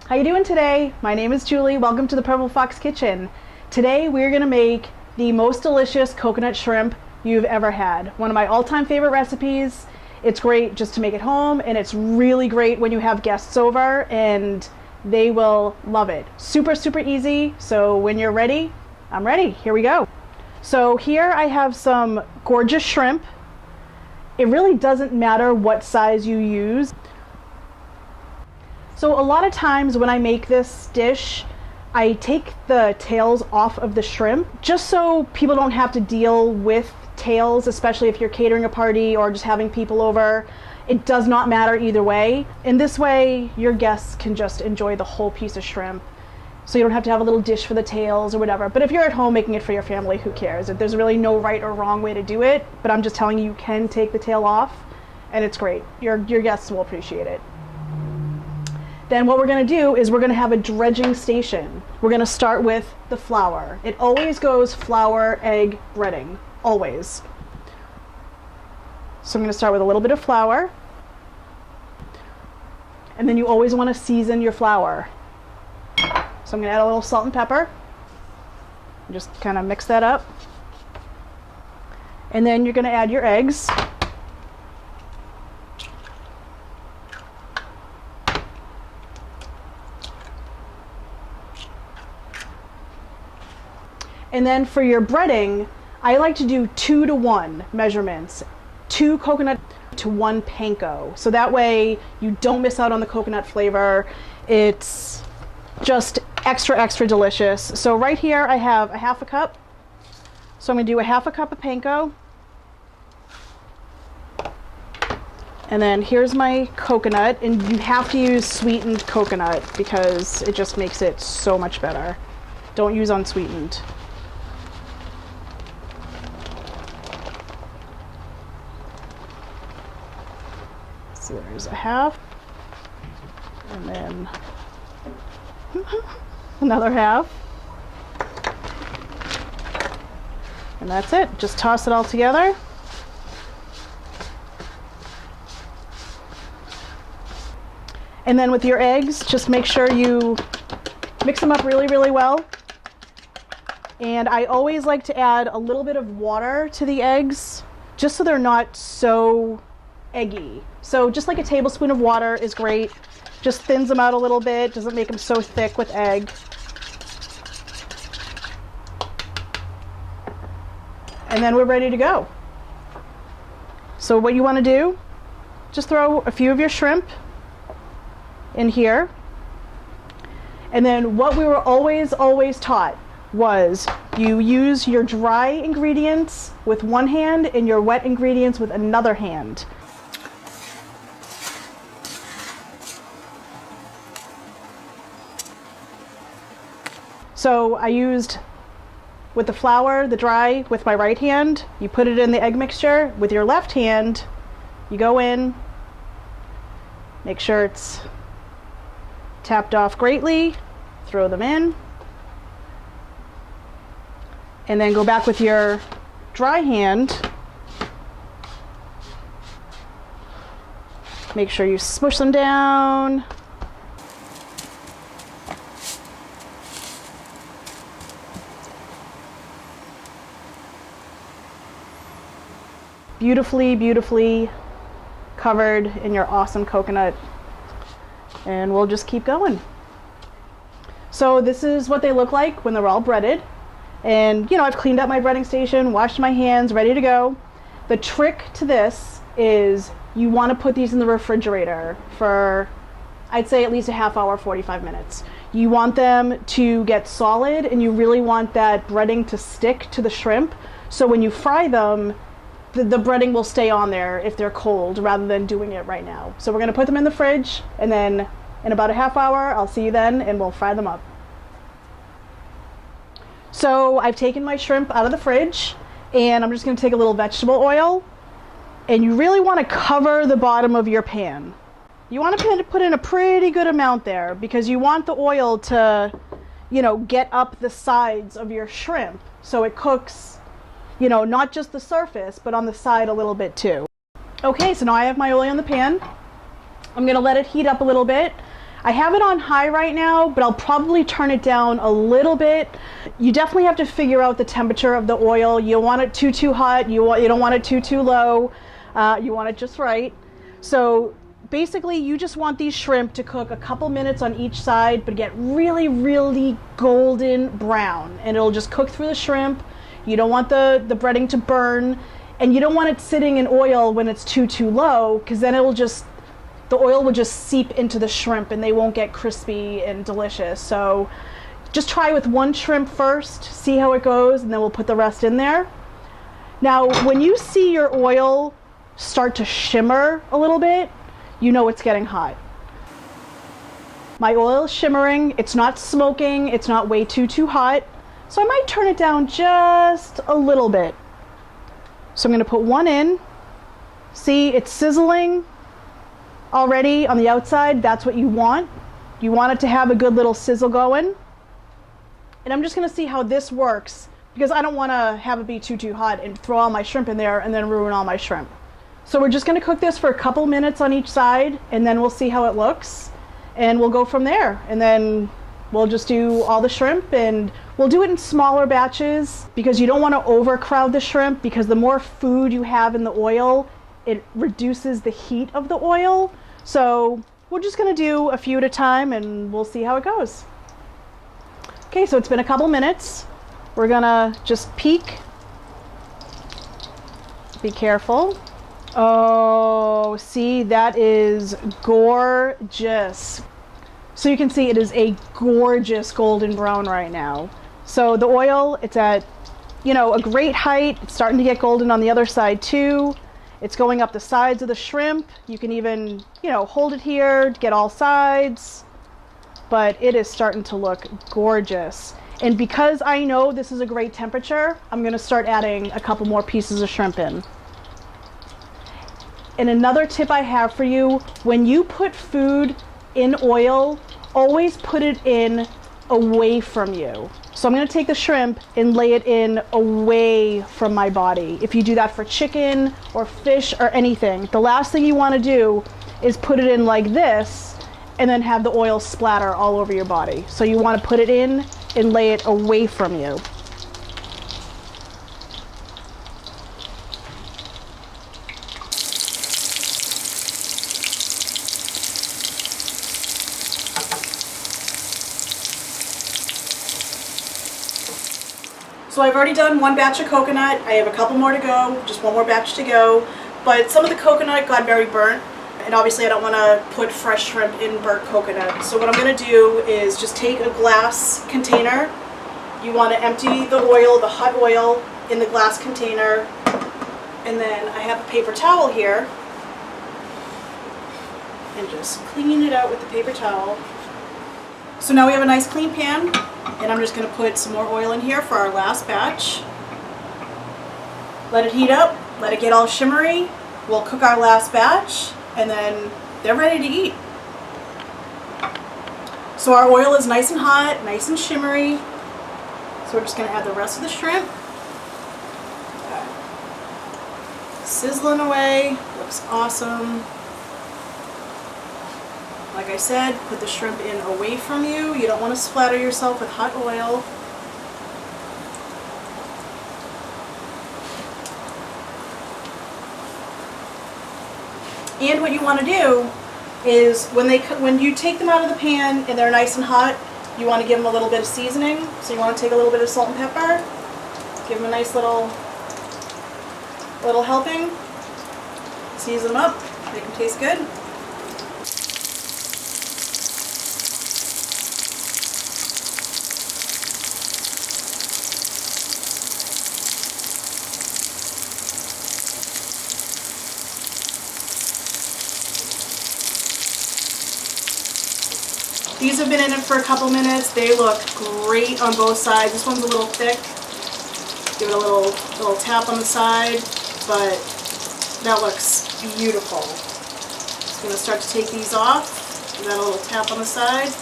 How you doing today? My name is Julie. Welcome to the Purple Fox Kitchen. Today we're going to make the most delicious coconut shrimp you've ever had. One of my all-time favorite recipes. It's great just to make at home, and it's really great when you have guests over, and they will love it. Super, super easy. So when you're ready, I'm ready. Here we go. So here I have some gorgeous shrimp. It really doesn't matter what size you use. So a lot of times when I make this dish, I take the tails off of the shrimp just so people don't have to deal with tails, especially if you're catering a party or just having people over. It does not matter either way. In this way, your guests can just enjoy the whole piece of shrimp. So you don't have to have a little dish for the tails or whatever. But if you're at home making it for your family, who cares? There's really no right or wrong way to do it, but I'm just telling you, you can take the tail off and it's great. Your guests will appreciate it. Then what we're going to do is we're going to have a dredging station. We're going to start with the flour. It always goes flour, egg, breading. Always. So I'm going to start with a little bit of flour. And then you always want to season your flour. So I'm going to add a little salt and pepper. Just kind of mix that up. And then you're going to add your eggs. And then for your breading, I like to do 2-to-1 measurements. 2 coconut to 1 panko. So that way you don't miss out on the coconut flavor. It's just extra, extra delicious. So right here I have a half a cup. So I'm going to do a half a cup of panko. And then here's my coconut. And you have to use sweetened coconut because it just makes it so much better. Don't use unsweetened. So there's a half, and then another half, and that's it. Just toss it all together. And then with your eggs, just make sure you mix them up really, really well. And I always like to add a little bit of water to the eggs, just so they're not so eggy. So just like a tablespoon of water is great. Just thins them out a little bit, doesn't make them so thick with egg. And then we're ready to go. So what you want to do, just throw a few of your shrimp in here. And then what we were always taught was you use your dry ingredients with one hand and your wet ingredients with another hand. So I used, with the flour, the dry, with my right hand. You put it in the egg mixture. With your left hand, you go in, make sure it's tapped off greatly, throw them in, and then go back with your dry hand. Make sure you smush them down. Beautifully, beautifully covered in your awesome coconut. And we'll just keep going. So this is what they look like when they're all breaded. And you know, I've cleaned up my breading station, washed my hands, ready to go. The trick to this is you want to put these in the refrigerator for, I'd say, at least a half hour, 45 minutes. You want them to get solid, and you really want that breading to stick to the shrimp. So when you fry them, the breading will stay on there if they're cold rather than doing it right now. So we're going to put them in the fridge, and then in about a half hour, I'll see you then, and we'll fry them up. So I've taken my shrimp out of the fridge, and I'm just going to take a little vegetable oil, and you really want to cover the bottom of your pan. You want to put in a pretty good amount there because you want the oil to, you know, get up the sides of your shrimp so it cooks, you know, not just the surface, but on the side a little bit too. Okay, so now I have my oil in the pan. I'm going to let it heat up a little bit. I have it on high right now, but I'll probably turn it down a little bit. You definitely have to figure out the temperature of the oil. You don't want it too hot. You don't want it too low. You want it just right. So basically, you just want these shrimp to cook a couple minutes on each side, but get really, really golden brown. And it'll just cook through the shrimp. You don't want the breading to burn. And you don't want it sitting in oil when it's too low, because then the oil will just seep into the shrimp and they won't get crispy and delicious. So just try with one shrimp first, see how it goes, and then we'll put the rest in there. Now, when you see your oil start to shimmer a little bit, you know it's getting hot. My oil is shimmering, it's not smoking, it's not way too hot, so I might turn it down just a little bit. So I'm going to put one in. See, it's sizzling already on the outside. That's what you want. You want it to have a good little sizzle going. And I'm just going to see how this works, because I don't want to have it be too hot and throw all my shrimp in there and then ruin all my shrimp. So we're just going to cook this for a couple minutes on each side, and then we'll see how it looks, and we'll go from there. And then we'll just do all the shrimp, and we'll do it in smaller batches, because you don't want to overcrowd the shrimp, because the more food you have in the oil, it reduces the heat of the oil. So we're just going to do a few at a time, and we'll see how it goes. Okay, so it's been a couple minutes. We're going to just peek. Be careful. Oh, see, that is gorgeous. So you can see it is a gorgeous golden brown right now. So the oil, it's at, a great height. It's starting to get golden on the other side too. It's going up the sides of the shrimp. You can even, hold it here to get all sides. But it is starting to look gorgeous. And because I know this is a great temperature, I'm going to start adding a couple more pieces of shrimp in. And another tip I have for you, when you put food in oil, always put it in away from you. So I'm going to take the shrimp and lay it in away from my body. If you do that for chicken or fish or anything, the last thing you want to do is put it in like this and then have the oil splatter all over your body. So you want to put it in and lay it away from you. So I've already done one batch of coconut. I have a couple more to go, just one more batch to go. But some of the coconut got very burnt, and obviously I don't want to put fresh shrimp in burnt coconut. So what I'm going to do is just take a glass container. You want to empty the oil, the hot oil, in the glass container. And then I have a paper towel here. And just clean it out with the paper towel. So now we have a nice clean pan. And I'm just going to put some more oil in here for our last batch. Let it heat up, let it get all shimmery. We'll cook our last batch, and then they're ready to eat. So our oil is nice and hot, nice and shimmery. So we're just going to add the rest of the shrimp. Okay. Sizzling away, looks awesome. Like I said, put the shrimp in away from you. You don't want to splatter yourself with hot oil. And what you want to do is when you take them out of the pan and they're nice and hot, you want to give them a little bit of seasoning. So you want to take a little bit of salt and pepper, give them a nice little helping, season them up, make them taste good. These have been in it for a couple minutes. They look great on both sides. This one's a little thick. Give it a little tap on the side, but that looks beautiful. Just gonna start to take these off. Give that a little tap on the side.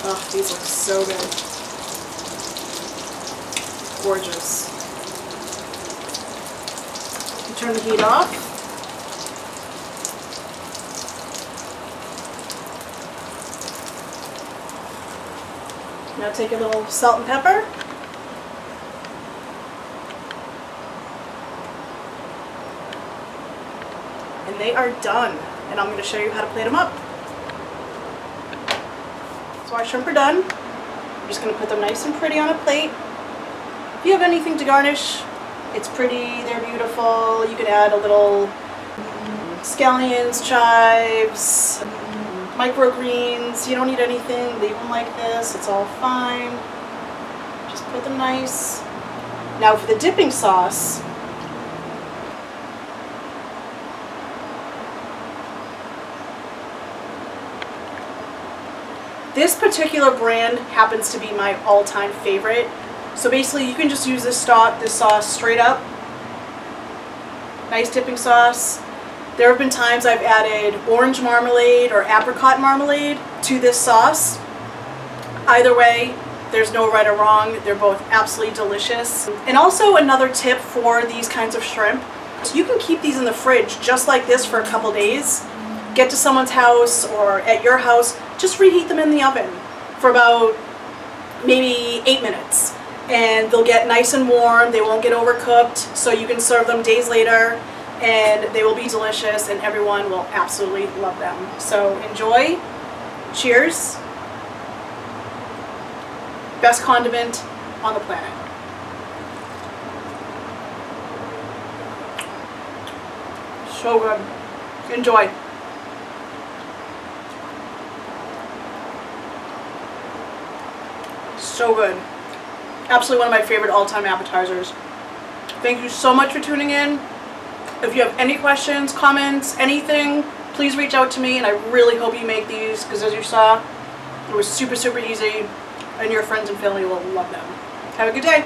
Oh, these look so good. Gorgeous. You turn the heat off. Now take a little salt and pepper. And they are done. And I'm going to show you how to plate them up. So our shrimp are done. I'm just going to put them nice and pretty on a plate. If you have anything to garnish, it's pretty, they're beautiful. You can add a little scallions, chives, microgreens. You don't need anything. Leave them like this. It's all fine. Just put them nice. Now for the dipping sauce, this particular brand happens to be my all-time favorite. So basically you can just use this sauce straight up. Nice dipping sauce. There have been times I've added orange marmalade or apricot marmalade to this sauce. Either way, there's no right or wrong. They're both absolutely delicious. And also another tip for these kinds of shrimp, so you can keep these in the fridge just like this for a couple days. Get to someone's house or at your house, just reheat them in the oven for about maybe 8 minutes. And they'll get nice and warm, they won't get overcooked, so you can serve them days later and they will be delicious and everyone will absolutely love them. So enjoy. Cheers. Best condiment on the planet. So good. Enjoy. So good. Absolutely one of my favorite all-time appetizers. Thank you so much for tuning in. If you have any questions, comments, anything, please reach out to me, and I really hope you make these because as you saw, it was super, super easy and your friends and family will love them. Have a good day.